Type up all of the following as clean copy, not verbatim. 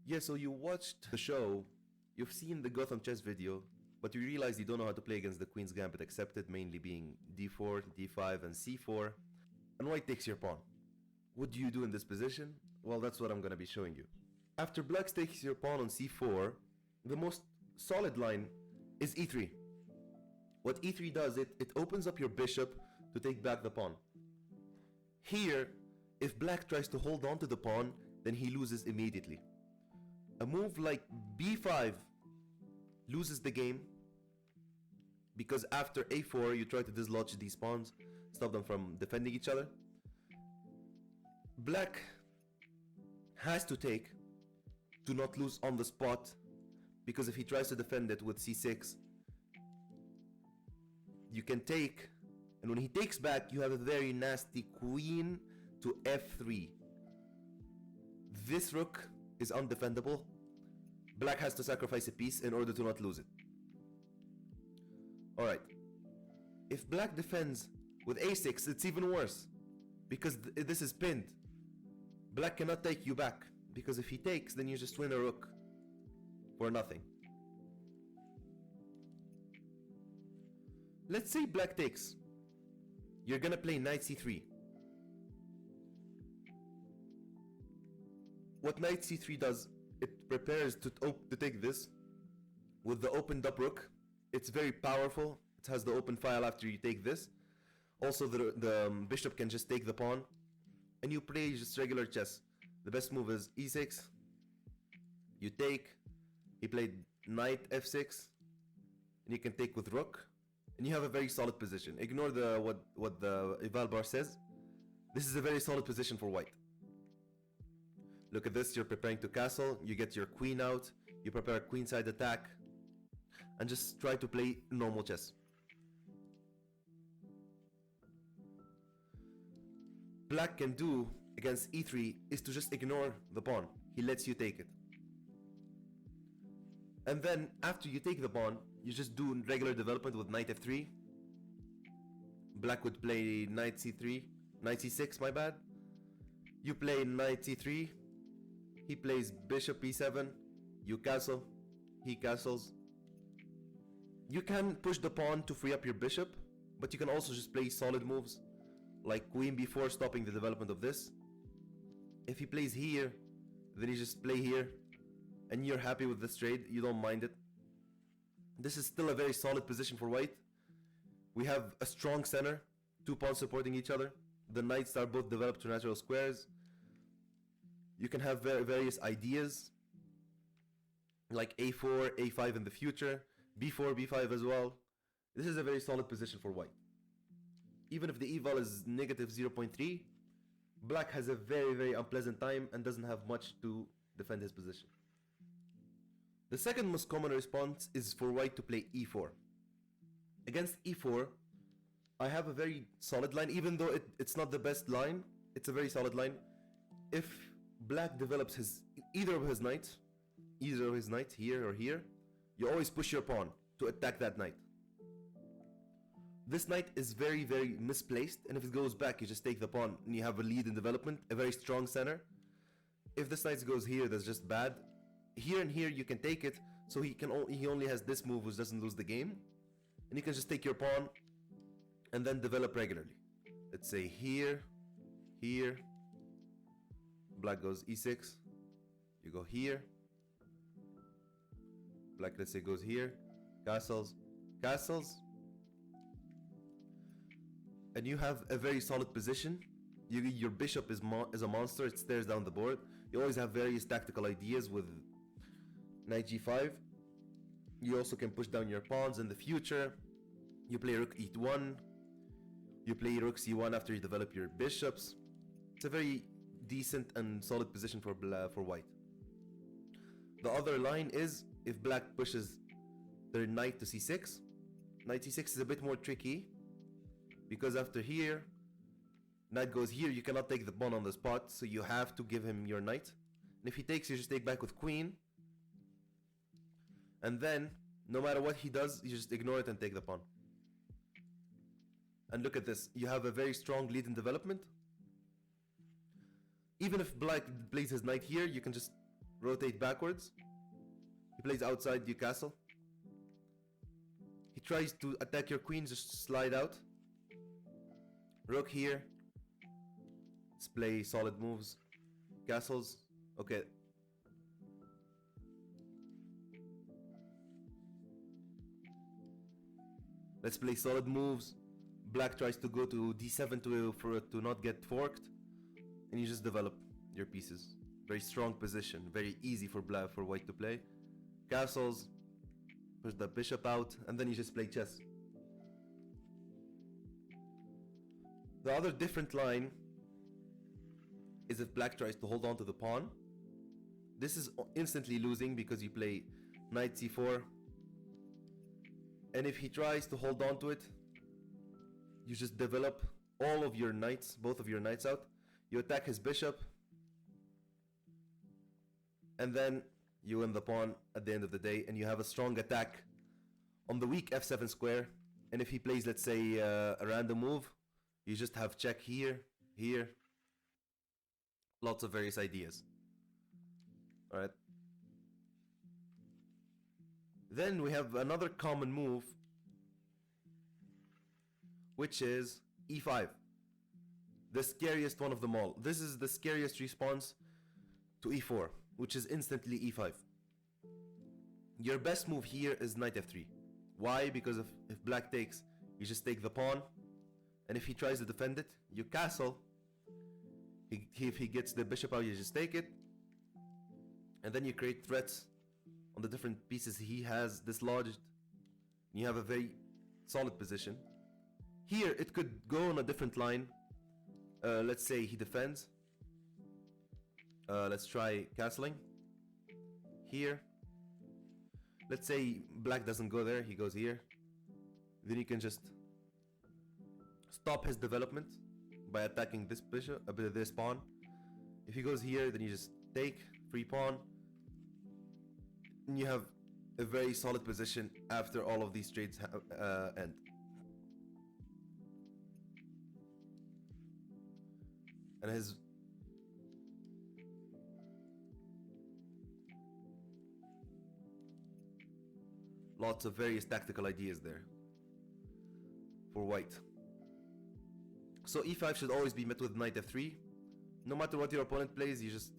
Yeah, so you watched the show, you've seen the Gotham chess video, but you realize you don't know how to play against the Queen's Gambit Accepted, mainly being d4, d5, and c4, and white takes your pawn. What do you do in this position? Well, that's what I'm gonna be showing you. After black takes your pawn on c4, the most solid line is e3. What e3 does, it opens up your bishop to take back the pawn. Here, if black tries to hold on to the pawn, then he loses immediately. A move like b5 loses the game, because after a4 you try to dislodge these pawns, stop them from defending each other. Black has to take to not lose on the spot, because if he tries to defend it with c6, you can take, and when he takes back you have a very nasty queen to f3. This rook is undefendable. Black has to sacrifice a piece in order to not lose it. Alright, if black defends with a6, it's even worse, because this is pinned. Black cannot take you back, because if he takes, then you just win a rook for nothing. Let's say black takes. You're gonna play knight c3. What knight c3 does, it prepares to take this with the opened up rook. It's very powerful. It has the open file after you take this. Also, the bishop can just take the pawn, and you play just regular chess. The best move is e6. You take. He played knight f6, and you can take with rook, and you have a very solid position. Ignore what the eval bar says. This is a very solid position for white. Look at this, you're preparing to castle, you get your queen out, you prepare a queenside attack, and just try to play normal chess. Black can do against e3 is to just ignore the pawn. He lets you take it. And then after you take the pawn, you just do regular development with knight f3. Black would play knight c3, knight c6, my bad. You play knight c3. He plays bishop e7, you castle, he castles. You can push the pawn to free up your bishop, but you can also just play solid moves, like queen b4 stopping the development of this. If he plays here, then you just play here, and you're happy with this trade, you don't mind it. This is still a very solid position for white. We have a strong center, two pawns supporting each other. The knights are both developed to natural squares. You can have various ideas, like a4, a5 in the future, b4, b5 as well. This is a very solid position for white. Even if the eval is negative 0.3, black has a very unpleasant time and doesn't have much to defend his position. The second most common response is for white to play e4. Against e4, I have a very solid line, even though it's not the best line, it's a very solid line. If black develops either of his knights here or here, you always push your pawn to attack that knight. This knight is very misplaced, and if it goes back, you just take the pawn and you have a lead in development, a very strong center. If this knight goes here, that's just bad. Here and here you can take it, so he only has this move, which doesn't lose the game, and you can just take your pawn and then develop regularly. Let's say here, black goes e6, you go here, black let's say goes here, castles, and you have a very solid position. Your bishop is a monster, it stares down the board. You always have various tactical ideas with knight g5. You also can push down your pawns in the future. You play rook e1, you play rook c1 after you develop your bishops. It's a very decent and solid position for white. The other line is if black pushes their knight to c6. Knight c6 is a bit more tricky, because after here, knight goes here, you cannot take the pawn on the spot, so you have to give him your knight. And if he takes, you just take back with queen. And then, no matter what he does, you just ignore it and take the pawn. And look at this, you have a very strong lead in development. Even if black plays his knight here, you can just rotate backwards. He plays outside your castle. He tries to attack your queen, just slide out. Rook here. Let's play solid moves. Castles. Okay. Let's play solid moves. Black tries to go to d7 for it to not get forked. And you just develop your pieces. Very strong position. Very easy for white to play. Castles. Push the bishop out. And then you just play chess. The other different line is if black tries to hold on to the pawn. This is instantly losing because you play knight c4. And if he tries to hold on to it, you just develop all of your knights, both of your knights out. You attack his bishop. And then you win the pawn at the end of the day. And you have a strong attack on the weak f7 square. And if he plays, let's say, a random move, you just have check here, here. Lots of various ideas. Alright. Then we have another common move, which is e5. The scariest one of them all. This is the scariest response to e4, which is instantly e5. Your best move here is knight f3. Why? Because if black takes, you just take the pawn. And if he tries to defend it, you castle. If he gets the bishop out, you just take it. And then you create threats on the different pieces he has dislodged. You have a very solid position. Here, it could go on a different line. Let's say he defends. Let's try castling. Here. Let's say black doesn't go there, he goes here. Then you can just stop his development by attacking this bishop, this pawn. If he goes here, then you just take, free pawn. And you have a very solid position after all of these trades end. And his lots of various tactical ideas there for white. So e5 should always be met with knight f3. No matter what your opponent plays, you just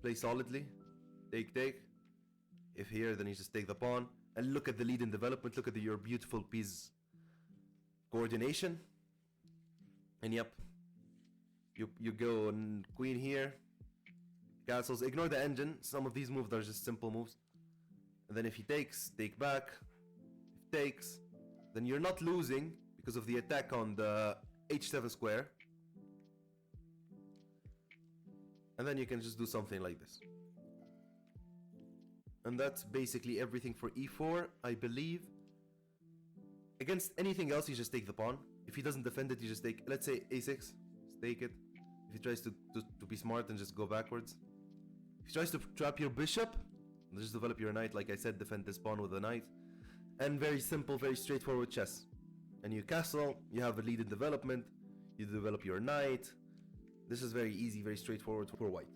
play solidly. Take, take. If here, then you just take the pawn. And look at the lead in development. Look at your beautiful piece coordination. And yep. You go on queen here. Castles. Ignore the engine. Some of these moves are just simple moves. And then if he takes, take back. If takes, then you're not losing because of the attack on the h7 square. And then you can just do something like this. And that's basically everything for e4, I believe. Against anything else, you just take the pawn. If he doesn't defend it, you just take, let's say a6, just take it. If he tries to be smart and just go backwards. If he tries to trap your bishop, just develop your knight. Like I said, defend this pawn with a knight. And very simple, very straightforward chess. And you castle, you have a lead in development, you develop your knight. This is very easy, very straightforward for white.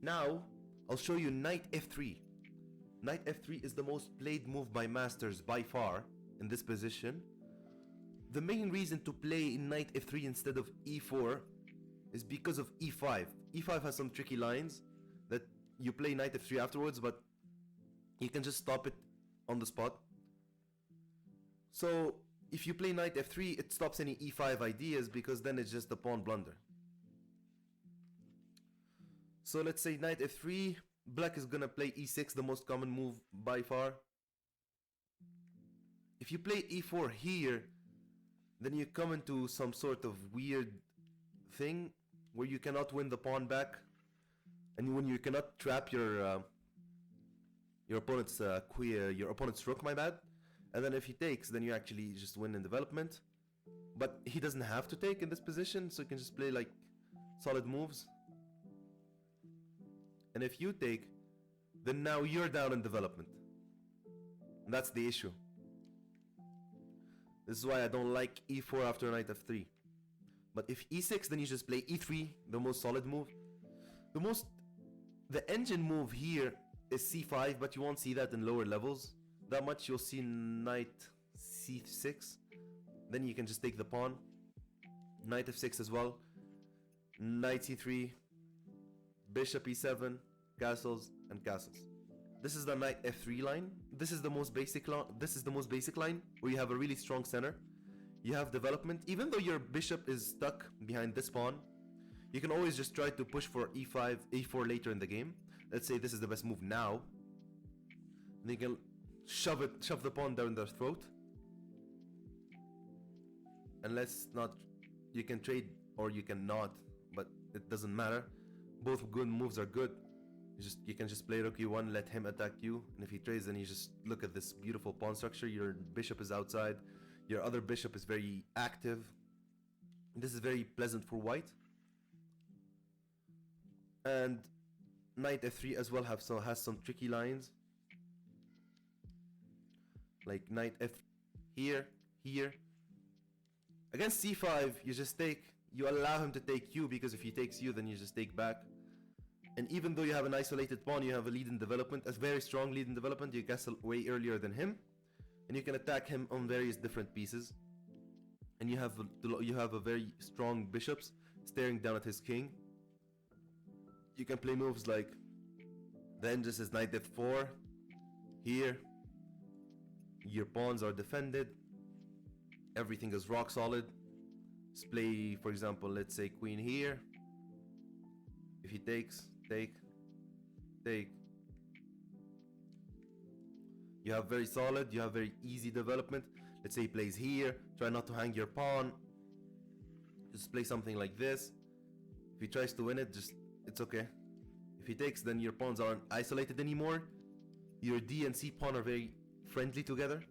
Now, I'll show you knight f3. Knight f3 is the most played move by masters by far in this position. The main reason to play knight f3 instead of e4 is because of e5. e5 has some tricky lines that you play knight f3 afterwards, but you can just stop it on the spot. So if you play knight f3, it stops any e5 ideas because then it's just a pawn blunder. So let's say knight f3, black is gonna play e6, the most common move by far. If you play e4 here, then you come into some sort of weird thing where you cannot win the pawn back, and when you cannot trap your opponent's rook, my bad. And then if he takes, then you actually just win in development. But he doesn't have to take in this position, so you can just play like solid moves. And if you take, then now you're down in development. And that's the issue. This is why I don't like e4 after knight f3. But if e6, then you just play e3, the most solid move. The most The engine move here is c5, but you won't see that in lower levels that much. You'll see knight c6, then you can just take the pawn, knight f6 as well, knight c3, bishop e7, castles and castles. This is the knight f3 line. This is the most basic line where you have a really strong center. You have development. Even though your bishop is stuck behind this pawn, you can always just try to push for e5, e4 later in the game. Let's say this is the best move now. And you can shove the pawn down their throat. And let's not, you can trade or you cannot, but it doesn't matter. Both good moves are good. You can just play rook e1, let him attack you, and if he trades, then you just look at this beautiful pawn structure. Your bishop is outside, your other bishop is very active. This is very pleasant for white. And knight f3 as well has some tricky lines, like knight f here. Against c5, you just take, you allow him to take you, because if he takes you, then you just take back. And even though you have an isolated pawn, you have a lead in development, a very strong lead in development. You castle way earlier than him, and you can attack him on various different pieces. And you have a very strong bishops staring down at his king. You can play moves like, then just is knight f4 here. Your pawns are defended. Everything is rock solid. Let's play, for example, let's say queen here. If he takes, take. You have very solid, you have very easy development. Let's say he plays here. Try not to hang your pawn. Just play something like this. If he tries to win it, it's okay. If he takes, then your pawns aren't isolated anymore. Your D and C pawn are very friendly together.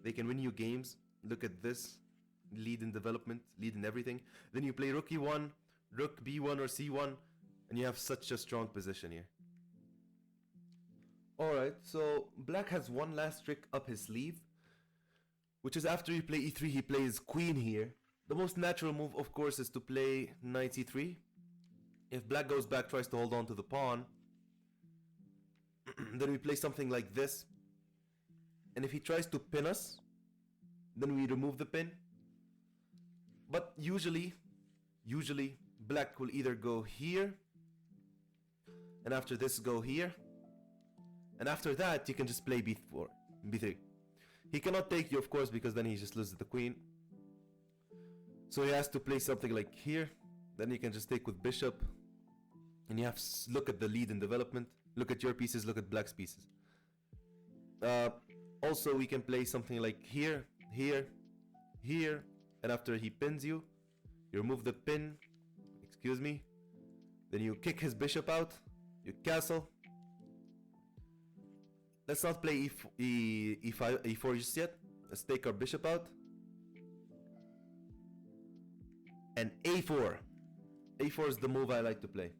They can win you games. Look at this. Lead in development, lead in everything. Then you play rook e1, rook b1 or c1, and you have such a strong position here. Alright, so black has one last trick up his sleeve, which is after you play e3, he plays queen here. The most natural move, of course, is to play knight c3. If black goes back, tries to hold on to the pawn, then we play something like this. And if he tries to pin us, then we remove the pin. But usually black will either go here, and after this go here, and after that you can just play b4, b3. He cannot take you, of course, because then he just loses the queen. So he has to play something like here. Then you can just take with bishop, and you have to look at the lead in development. Look at your pieces, look at black's pieces. Also, we can play something like here, and after he pins you, you remove the pin, excuse me, then you kick his bishop out, you castle. Let's not play e4 just yet. Let's take our bishop out. And a4. a4 is the move I like to play.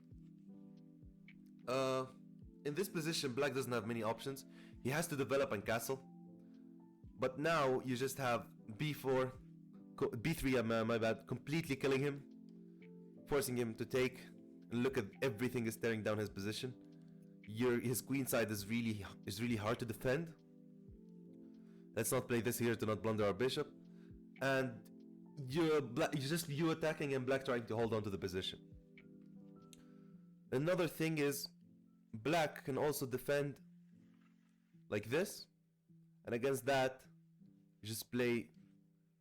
In this position, black doesn't have many options. He has to develop and castle. But now you just have b4, b3, my bad, completely killing him, forcing him to take. And look at everything is staring down his position. His queen side is really hard to defend. Let's not play this here to not blunder our bishop. And you attacking and black trying to hold on to the position. Another thing is, black can also defend like this, and against that you just play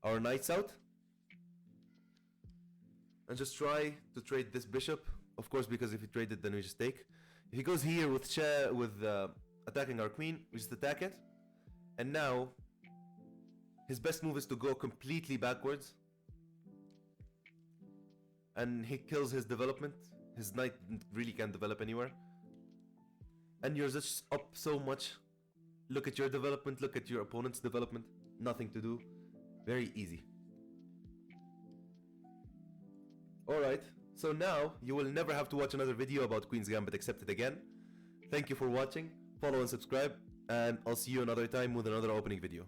our knights out and just try to trade this bishop, of course, because if you trade it, then we just take. If he goes here with attacking our queen, we just attack it. And now his best move is to go completely backwards, and he kills his development. His knight really can't develop anywhere, and you're just up so much. Look at your development, look at your opponent's development. Nothing to do. Very easy. Alright, so now you will never have to watch another video about Queen's Gambit Accepted again. Thank you for watching, follow and subscribe, and I'll see you another time with another opening video.